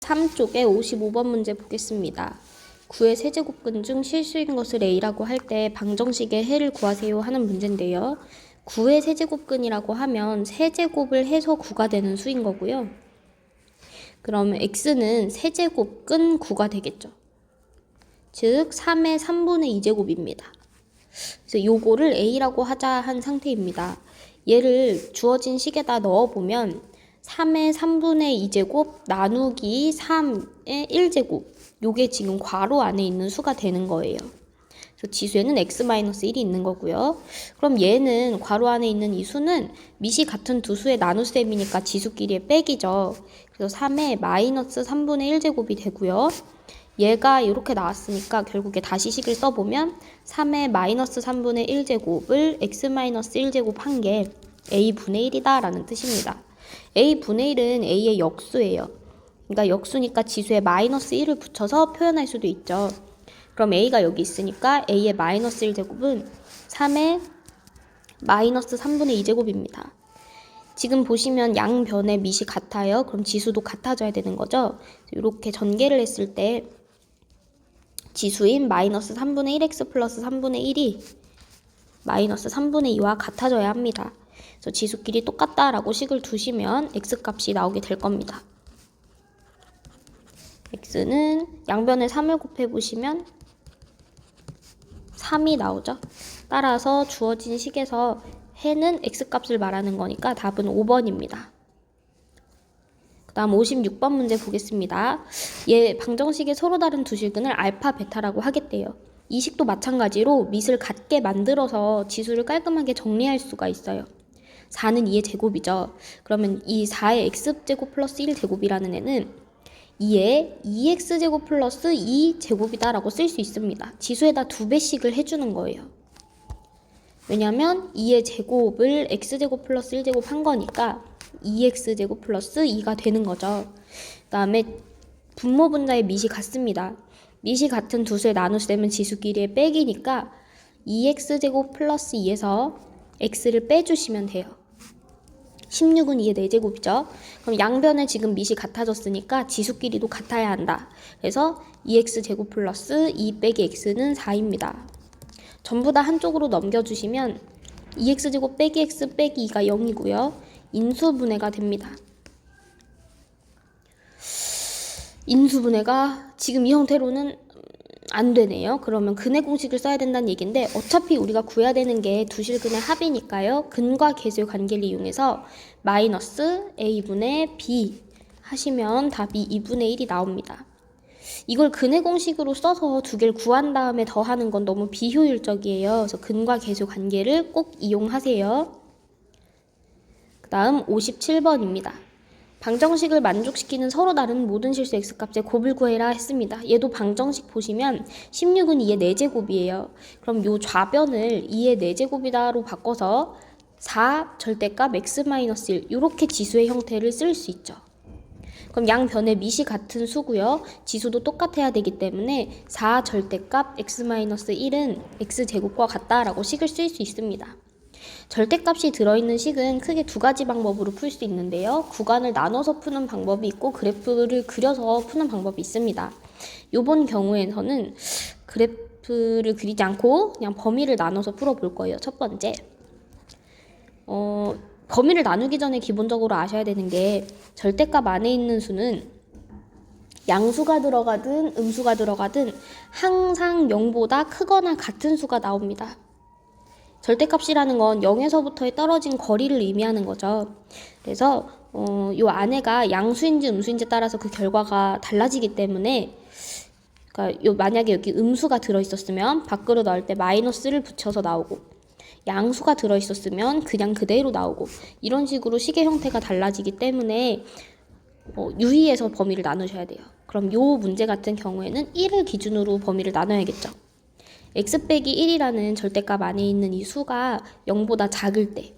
3쪽에 55번 문제 보겠습니다. 9의 세제곱근 중 실수인 것을 A라고 할 때 방정식의 해를 구하세요 하는 문제인데요. 9의 세제곱근이라고 하면 세제곱을 해서 9가 되는 수인 거고요. 그러면 X는 세제곱근 9가 되겠죠. 즉 3의 3분의 2제곱입니다. 그래서 요거를 A라고 하자 한 상태입니다. 얘를 주어진 식에다 넣어보면 3의 3분의 2제곱 나누기 3의 1제곱 요게 지금 괄호 안에 있는 수가 되는 거예요. 그래서 지수에는 x-1이 있는 거고요. 그럼 얘는 괄호 안에 있는 이 수는 밑이 같은 두 수의 나눗셈이니까 지수끼리의 빼기죠. 그래서 3의 마이너스 3분의 1제곱이 되고요. 얘가 이렇게 나왔으니까 결국에 다시 식을 써보면 3의 마이너스 3분의 1제곱을 x-1제곱 한 게 a분의 1이다 라는 뜻입니다. a분의 1은 a의 역수예요. 그러니까 역수니까 지수에 마이너스 1을 붙여서 표현할 수도 있죠. 그럼 a가 여기 있으니까 a의 마이너스 1제곱은 3의 마이너스 3분의 2제곱입니다. 지금 보시면 양변의 밑이 같아요. 그럼 지수도 같아져야 되는 거죠. 이렇게 전개를 했을 때 지수인 마이너스 3분의 1x 플러스 3분의 1이 마이너스 3분의 2와 같아져야 합니다. 그래서 지수끼리 똑같다라고 식을 두시면 x값이 나오게 될 겁니다. x는 양변에 3을 곱해보시면 3이 나오죠. 따라서 주어진 식에서 해는 x값을 말하는 거니까 답은 5번입니다. 그 다음 56번 문제 보겠습니다. 얘 방정식의 서로 다른 두 실근을 알파, 베타라고 하겠대요. 이 식도 마찬가지로 밑을 같게 만들어서 지수를 깔끔하게 정리할 수가 있어요. 4는 2의 제곱이죠. 그러면 이 4의 x제곱 플러스 1제곱이라는 애는 2의 2x제곱 플러스 2제곱이다 라고 쓸 수 있습니다. 지수에다 2배씩을 해주는 거예요. 왜냐면 2의 제곱을 x제곱 플러스 1제곱 한 거니까 2x제곱 플러스 2가 되는 거죠. 그 다음에 분모 분자의 밑이 같습니다. 밑이 같은 두 수의 나눗셈은 지수끼리의 빼기니까 2x제곱 플러스 2에서 x를 빼주시면 돼요. 16은 2의 4제곱이죠. 그럼 양변에 지금 밑이 같아졌으니까 지수끼리도 같아야 한다. 그래서 2x제곱 플러스 2 빼기 x는 4입니다. 전부 다 한쪽으로 넘겨주시면 2x제곱 빼기 x 빼기 2가 0이고요. 인수분해가 됩니다. 인수분해가 지금 이 형태로는 안 되네요. 그러면 근의 공식을 써야 된다는 얘기인데 어차피 우리가 구해야 되는 게 두 실근의 합이니까요. 근과 계수의 관계를 이용해서 마이너스 a분의 b 하시면 답이 2분의 1이 나옵니다. 이걸 근의 공식으로 써서 두 개를 구한 다음에 더하는 건 너무 비효율적이에요. 그래서 근과 계수 관계를 꼭 이용하세요. 그 다음 57번입니다. 방정식을 만족시키는 서로 다른 모든 실수 x값의 곱을 구해라 했습니다. 얘도 방정식 보시면 16은 2의 4제곱이에요. 그럼 요 좌변을 2의 4제곱이다로 바꿔서 4 절대값 x-1 이렇게 지수의 형태를 쓸 수 있죠. 그럼 양변의 밑이 같은 수고요. 지수도 똑같아야 되기 때문에 4 절대값 x-1은 x제곱과 같다라고 식을 쓸 수 있습니다. 절대값이 들어있는 식은 크게 두 가지 방법으로 풀 수 있는데요. 구간을 나눠서 푸는 방법이 있고 그래프를 그려서 푸는 방법이 있습니다. 요번 경우에서는 그래프를 그리지 않고 그냥 범위를 나눠서 풀어볼 거예요. 첫 번째, 범위를 나누기 전에 기본적으로 아셔야 되는 게 절대값 안에 있는 수는 양수가 들어가든 음수가 들어가든 항상 0보다 크거나 같은 수가 나옵니다. 절대값이라는 건 0에서부터의 떨어진 거리를 의미하는 거죠. 그래서 요 안에가 양수인지 음수인지 따라서 그 결과가 달라지기 때문에 그러니까 만약에 여기 음수가 들어있었으면 밖으로 나올 때 마이너스를 붙여서 나오고 양수가 들어있었으면 그냥 그대로 나오고 이런 식으로 식의 형태가 달라지기 때문에 유의해서 범위를 나누셔야 돼요. 그럼 요 문제 같은 경우에는 1을 기준으로 범위를 나눠야겠죠. x 빼기 1이라는 절대값 안에 있는 이 수가 0보다 작을 때,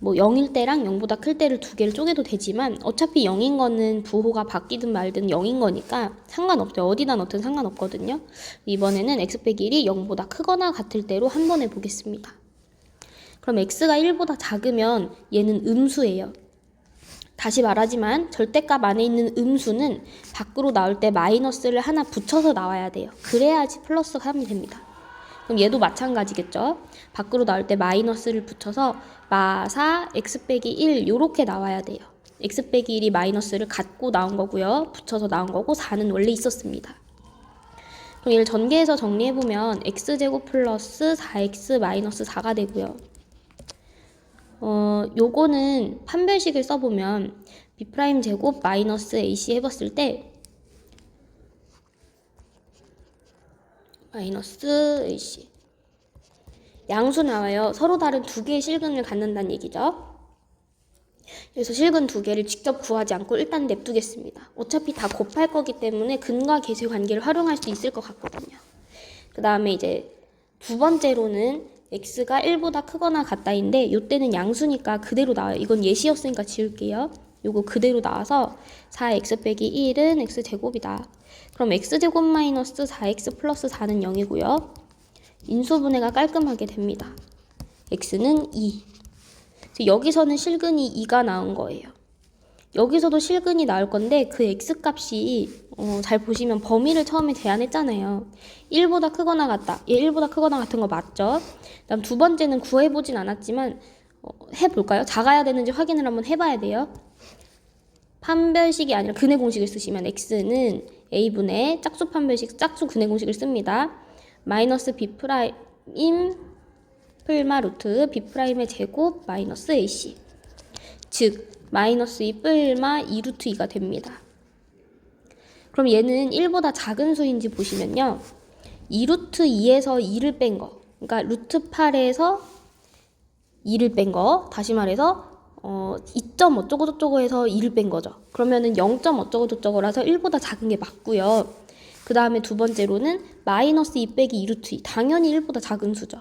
0일 때랑 0보다 클 때를 두 개를 쪼개도 되지만 어차피 0인 거는 부호가 바뀌든 말든 0인 거니까 상관없죠. 어디다 넣든 상관없거든요. 이번에는 x 빼기 1이 0보다 크거나 같을 때로 한 번 해보겠습니다. 그럼 x가 1보다 작으면 얘는 음수예요. 다시 말하지만 절대값 안에 있는 음수는 밖으로 나올 때 마이너스를 하나 붙여서 나와야 돼요. 그래야지 플러스가 하면 됩니다. 그럼 얘도 마찬가지겠죠. 밖으로 나올 때 마이너스를 붙여서 마4 x 빼기 1 요렇게 나와야 돼요. x 빼기 1이 마이너스를 갖고 나온 거고요. 붙여서 나온 거고 4는 원래 있었습니다. 그럼 얘를 전개해서 정리해보면 x제곱 플러스 4x 마이너스 4가 되고요. 요거는 판별식을 써보면 b' 제곱 마이너스 ac 해봤을 때 마이너스 ac 양수 나와요. 서로 다른 두 개의 실근을 갖는다는 얘기죠. 그래서 실근 두 개를 직접 구하지 않고 일단 냅두겠습니다. 어차피 다 곱할 거기 때문에 근과 계수의 관계를 활용할 수 있을 것 같거든요. 그 다음에 이제 두 번째로는 x가 1보다 크거나 같다인데 이때는 양수니까 그대로 나와요. 이건 예시였으니까 지울게요. 요거 그대로 나와서 4x 빼기 1은 x제곱이다. 그럼 x제곱 마이너스 4x 플러스 4는 0이고요. 인수분해가 깔끔하게 됩니다. x는 2. 여기서는 실근이 2가 나온 거예요. 여기서도 실근이 나올 건데 그 x값이 잘 보시면 범위를 처음에 제한했잖아요. 1보다 크거나 같다. 얘 1보다 크거나 같은 거 맞죠? 그다음 두 번째는 구해보진 않았지만 해볼까요? 작아야 되는지 확인을 한번 해봐야 돼요. 판별식이 아니라 근의 공식을 쓰시면 x는 a분의 짝수 판별식 짝수 근의 공식을 씁니다. 마이너스 b 프라임 풀마 루트 b'의 제곱 마이너스 ac 즉 마이너스 2 뿔마 2 루트 2가 됩니다. 그럼 얘는 1보다 작은 수인지 보시면요. 2 루트 2에서 2를 뺀 거, 그러니까 루트 8에서 2를 뺀 거, 다시 말해서 2점 어쩌고저쩌고 해서 2를 뺀 거죠. 그러면은 0점 어쩌고저쩌고라서 1보다 작은 게 맞고요. 그 다음에 두 번째로는 마이너스 2 빼기 2 루트 2, 당연히 1보다 작은 수죠.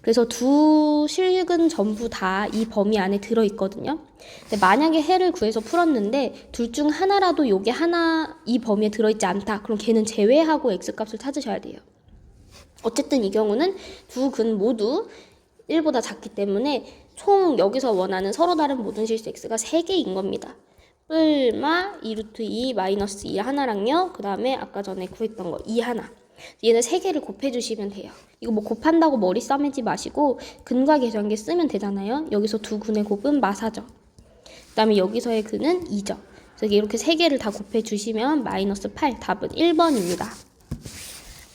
그래서 두 실근 전부 다 이 범위 안에 들어있거든요. 근데 만약에 해를 구해서 풀었는데 둘 중 하나라도 요게 하나 이 범위에 들어있지 않다. 그럼 걔는 제외하고 x값을 찾으셔야 돼요. 어쨌든 이 경우는 두 근 모두 1보다 작기 때문에 총 여기서 원하는 서로 다른 모든 실수 x가 3개인 겁니다. 뿔마 2 루트 2 마이너스 2 하나랑요. 그 다음에 아까 전에 구했던 거 2 하나. 얘는 3개를 곱해주시면 돼요. 이거 뭐 곱한다고 머리 싸매지 마시고 근과 계수관계 쓰면 되잖아요. 여기서 두 근의 곱은 마사죠. 그 다음에 여기서의 근은 2죠. 그래서 이렇게 3개를 다 곱해주시면 마이너스 8, 답은 1번입니다.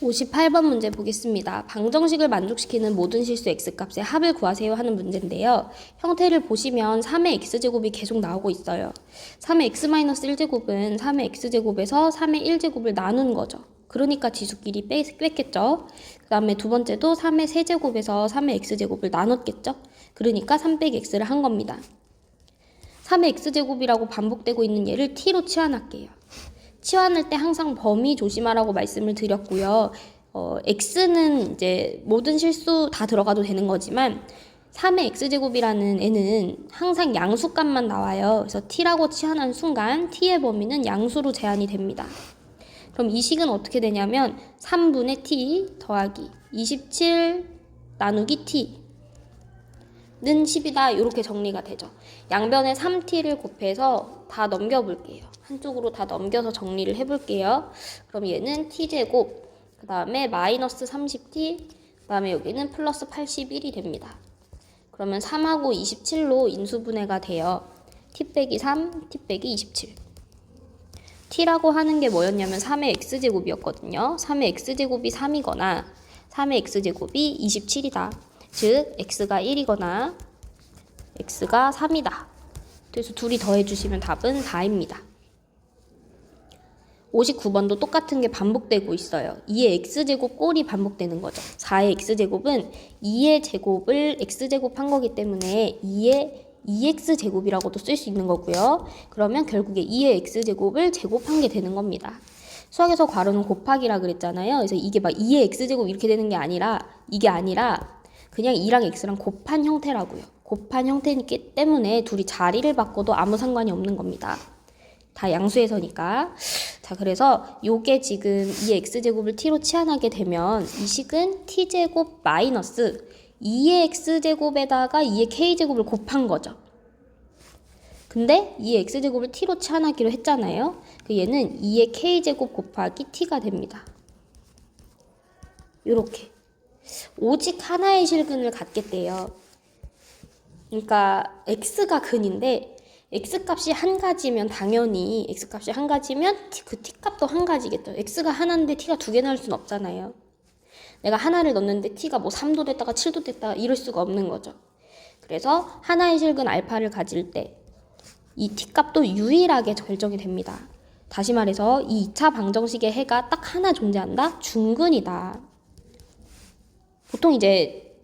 58번 문제 보겠습니다. 방정식을 만족시키는 모든 실수 x값의 합을 구하세요 하는 문제인데요. 형태를 보시면 3의 x제곱이 계속 나오고 있어요. 3의 x-1제곱은 3의 x제곱에서 3의 1제곱을 나눈 거죠. 그러니까 지수끼리 뺐겠죠. 그 다음에 두 번째도 3의 세제곱에서 3의 x제곱을 나눴겠죠. 그러니까 3 빼기 x를 한 겁니다. 3의 x제곱이라고 반복되고 있는 얘를 t로 치환할게요. 치환할 때 항상 범위 조심하라고 말씀을 드렸고요. x는 이제 모든 실수 다 들어가도 되는 거지만 3의 x제곱이라는 애는 항상 양수값만 나와요. 그래서 t라고 치환한 순간 t의 범위는 양수로 제한이 됩니다. 그럼 이 식은 어떻게 되냐면 3분의 t 더하기 27 나누기 t는 10이다. 이렇게 정리가 되죠. 양변에 3t를 곱해서 다 넘겨볼게요. 한쪽으로 다 넘겨서 정리를 해볼게요. 그럼 얘는 t제곱, 그 다음에 마이너스 30t, 그 다음에 여기는 플러스 81이 됩니다. 그러면 3하고 27로 인수분해가 돼요. t 빼기 3, t 빼기 27. t라고 하는 게 뭐였냐면 3의 x제곱이었거든요. 3의 x제곱이 3이거나 3의 x제곱이 27이다. 즉 x가 1이거나 x가 3이다. 그래서 둘이 더해주시면 답은 4입니다. 59번도 똑같은 게 반복되고 있어요. 2의 x제곱 꼴이 반복되는 거죠. 4의 x제곱은 2의 제곱을 x제곱한 거기 때문에 2의 2x제곱이라고도 쓸 수 있는 거고요. 그러면 결국에 2의 x제곱을 제곱한 게 되는 겁니다. 수학에서 괄호는 곱하기라 그랬잖아요. 그래서 이게 막 2의 x제곱 이렇게 되는 게 아니라 이게 아니라 그냥 2랑 x랑 곱한 형태라고요. 곱한 형태이기 때문에 둘이 자리를 바꿔도 아무 상관이 없는 겁니다. 다 양수에서니까. 자, 그래서 요게 지금 2의 x제곱을 t로 치환하게 되면 이 식은 t제곱 마이너스 2의 x제곱에다가 2의 k제곱을 곱한 거죠. 근데 이 x제곱을 t로 치환하기로 했잖아요. 얘는 2의 k제곱 곱하기 t가 됩니다. 요렇게. 오직 하나의 실근을 갖겠대요. 그러니까 x가 근인데 x값이 한 가지면 당연히 x값이 한 가지면 그 t값도 한 가지겠죠. x가 하나인데 t가 두 개 나올 수는 없잖아요. 내가 하나를 넣는데 t가 뭐 3도 됐다가 7도 됐다가 이럴 수가 없는 거죠. 그래서 하나의 실근 알파를 가질 때 이 t값도 유일하게 결정이 됩니다. 다시 말해서 이 2차 방정식의 해가 딱 하나 존재한다? 중근이다. 보통 이제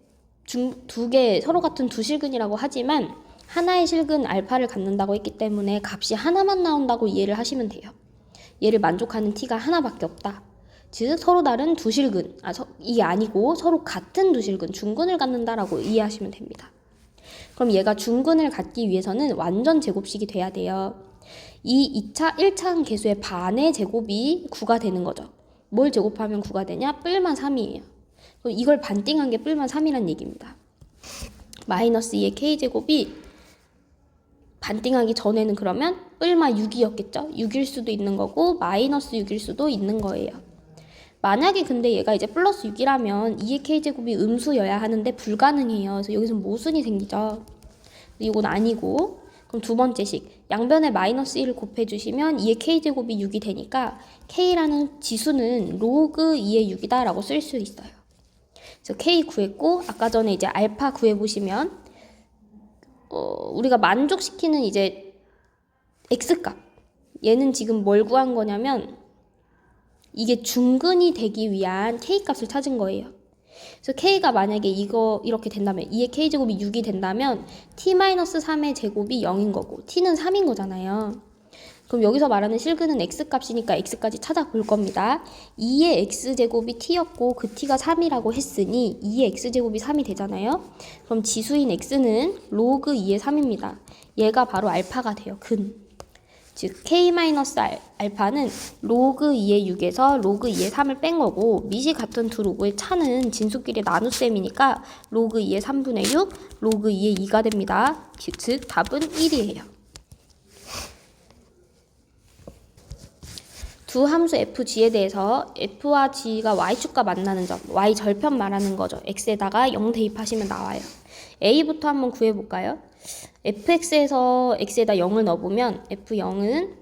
두 개 서로 같은 두 실근이라고 하지만 하나의 실근 알파를 갖는다고 했기 때문에 값이 하나만 나온다고 이해를 하시면 돼요. 얘를 만족하는 t가 하나밖에 없다. 즉 서로 다른 두 실근, 이게 아니고 서로 같은 두 실근, 중근을 갖는다라고 이해하시면 됩니다. 그럼 얘가 중근을 갖기 위해서는 완전 제곱식이 돼야 돼요. 이 2차, 1차 계수의 반의 제곱이 9가 되는 거죠. 뭘 제곱하면 9가 되냐? 뿔만 3이에요. 이걸 반띵한 게 뿔만 3이란 얘기입니다. 마이너스 2의 k제곱이 반띵하기 전에는 그러면 뿔만 6이었겠죠? 6일 수도 있는 거고 마이너스 6일 수도 있는 거예요. 만약에 근데 얘가 이제 플러스 6이라면 2의 k제곱이 음수여야 하는데 불가능해요. 그래서 여기서 모순이 생기죠. 이건 아니고 그럼 두 번째 식 양변에 마이너스 1을 곱해주시면 2의 k제곱이 6이 되니까 k라는 지수는 로그 2의 6이다 라고 쓸 수 있어요. 그래서 k 구했고 아까 전에 이제 알파 구해보시면 우리가 만족시키는 이제 x값 얘는 지금 뭘 구한 거냐면 이게 중근이 되기 위한 k값을 찾은 거예요. 그래서 k가 만약에 이렇게 된다면 2의 k제곱이 6이 된다면 t-3의 제곱이 0인 거고 t는 3인 거잖아요. 그럼 여기서 말하는 실근은 x값이니까 x까지 찾아볼 겁니다. 2의 x제곱이 t였고 그 t가 3이라고 했으니 2의 x제곱이 3이 되잖아요. 그럼 지수인 x는 로그 2의 3입니다. 얘가 바로 알파가 돼요. 근. 즉 k-알파는 로그 2의 6에서 로그 2의 3을 뺀 거고 밑이 같은 두 로그의 차는 진수끼리 나눗셈이니까 로그 2의 3분의 6, 로그 2의 2가 됩니다. 즉 답은 1이에요. 두 함수 fg에 대해서 f와 g가 y축과 만나는 점, y 절편 말하는 거죠. x에다가 0 대입하시면 나와요. a부터 한번 구해볼까요? fx에서 x에다 0을 넣어보면 f0은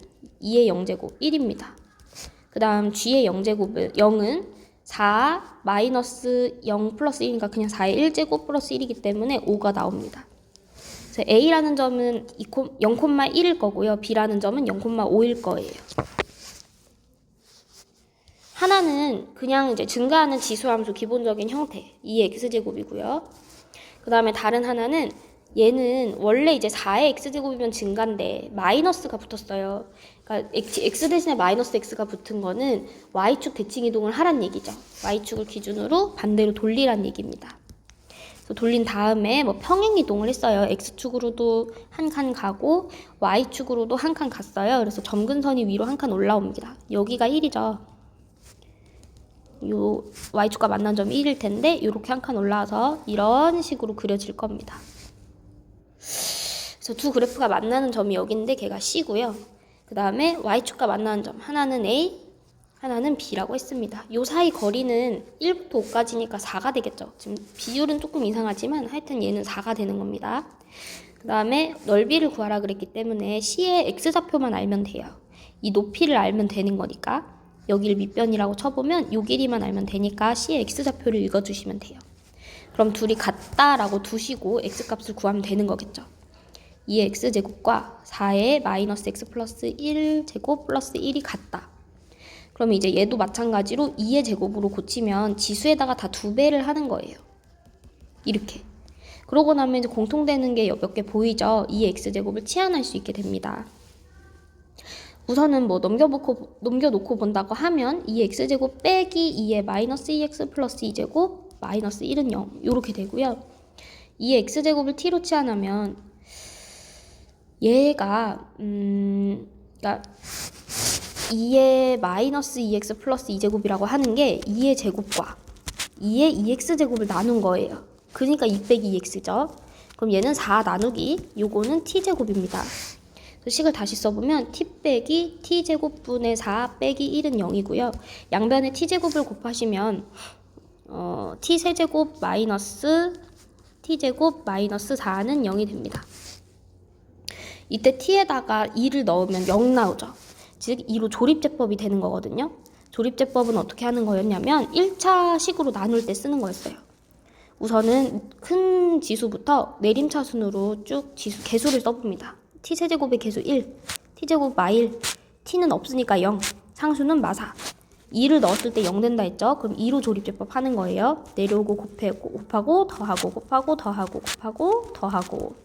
2의 0제곱 1입니다. 그 다음 g의 0제곱은 4 마이너스 0 플러스 1이니까 그냥 4의 1제곱 플러스 1이기 때문에 5가 나옵니다. 그래서 a라는 점은 0,1일 거고요. b라는 점은 0,5일 거예요. 하나는 그냥 이제 증가하는 지수함수 기본적인 형태 2의 x제곱이고요. 그 다음에 다른 하나는 얘는 원래 이제 4의 x제곱이면 증가인데 마이너스가 붙었어요. 그러니까 x 대신에 마이너스 x가 붙은 거는 y축 대칭 이동을 하란 얘기죠. y축을 기준으로 반대로 돌리란 얘기입니다. 그래서 돌린 다음에 뭐 평행 이동을 했어요. x축으로도 한 칸 가고 y축으로도 한 칸 갔어요. 그래서 점근선이 위로 한 칸 올라옵니다. 여기가 1이죠. 요 y축과 만난 점이 1일 텐데 이렇게 한 칸 올라와서 이런 식으로 그려질 겁니다. 그래서 두 그래프가 만나는 점이 여기인데 걔가 C고요. 그 다음에 y축과 만나는 점 하나는 A, 하나는 B라고 했습니다. 요 사이 거리는 1부터 5까지니까 4가 되겠죠. 지금 비율은 조금 이상하지만 하여튼 얘는 4가 되는 겁니다. 그 다음에 넓이를 구하라 그랬기 때문에 C의 X좌표만 알면 돼요. 이 높이를 알면 되는 거니까 여기를 밑변이라고 쳐보면 요 길이만 알면 되니까 C의 X좌표를 읽어주시면 돼요. 그럼 둘이 같다라고 두시고 X값을 구하면 되는 거겠죠. 2의 X제곱과 4의 마이너스 X 플러스 1제곱 플러스 1이 같다. 그럼 이제 얘도 마찬가지로 2의 제곱으로 고치면 지수에다가 다 2배를 하는 거예요. 이렇게. 그러고 나면 이제 공통되는 게 몇 개 보이죠? 2의 X제곱을 치환할 수 있게 됩니다. 우선은 뭐 넘겨놓고 본다고 하면 2의 X제곱 빼기 2의 마이너스 2X 플러스 2제곱 마이너스 1은 0 이렇게 되고요. 2의 X제곱을 T로 치환하면 얘가 그러니까 2의 마이너스 2X 플러스 2제곱이라고 하는 게 2의 제곱과 2의 2X제곱을 나눈 거예요. 그러니까 2 빼기 2X죠. 그럼 얘는 4 나누기 요거는 T제곱입니다. 그래서 식을 다시 써보면 t 빼기 t제곱분의 4 빼기 1은 0이고요. 양변에 t제곱을 곱하시면 t세제곱 마이너스 t제곱 마이너스 4는 0이 됩니다. 이때 t에다가 2를 넣으면 0 나오죠. 즉 2로 조립제법이 되는 거거든요. 조립제법은 어떻게 하는 거였냐면 1차 식으로 나눌 때 쓰는 거였어요. 우선은 큰 지수부터 내림차순으로 쭉 개수를 써봅니다. t세제곱의 개수 1, t제곱 마1, t는 없으니까 0, 상수는 마4. 2를 넣었을 때 0 된다 했죠? 그럼 2로 조립제법 하는 거예요. 내려오고 곱하고 더하고 곱하고 더하고 곱하고 더하고.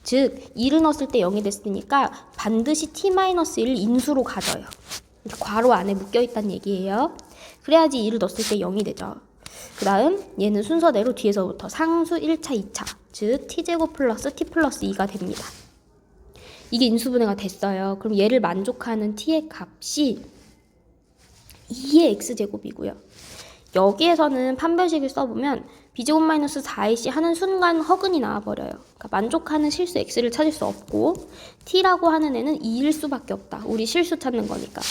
즉 2를 넣었을 때 0이 됐으니까 반드시 t-1을 인수로 가져요. 괄호 안에 묶여있다는 얘기예요. 그래야지 2를 넣었을 때 0이 되죠. 그 다음 얘는 순서대로 뒤에서부터 상수 1차, 2차, 즉 t제곱 플러스 t 플러스 2가 됩니다. 이게 인수분해가 됐어요. 그럼 얘를 만족하는 t의 값이 2의 x제곱이고요. 여기에서는 판별식을 써보면 b제곱 마이너스 4ac 하는 순간 허근이 나와버려요. 그러니까 만족하는 실수 x를 찾을 수 없고 t라고 하는 애는 2일 수밖에 없다. 우리 실수 찾는 거니까.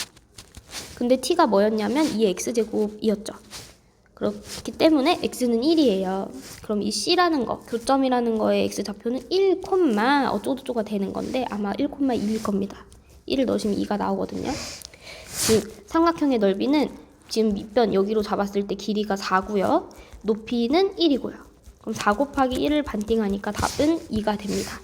근데 t가 뭐였냐면 2의 x제곱이었죠. 그렇기 때문에 x는 1이에요. 그럼 이 c라는 거, 교점이라는 거의 x좌표는 1, 어쩌고저쩌고가 되는 건데 아마 1,2일 겁니다. 1을 넣으시면 2가 나오거든요. 즉 삼각형의 넓이는 지금 밑변 여기로 잡았을 때 길이가 4고요. 높이는 1이고요. 그럼 4 곱하기 1을 반띵하니까 답은 2가 됩니다.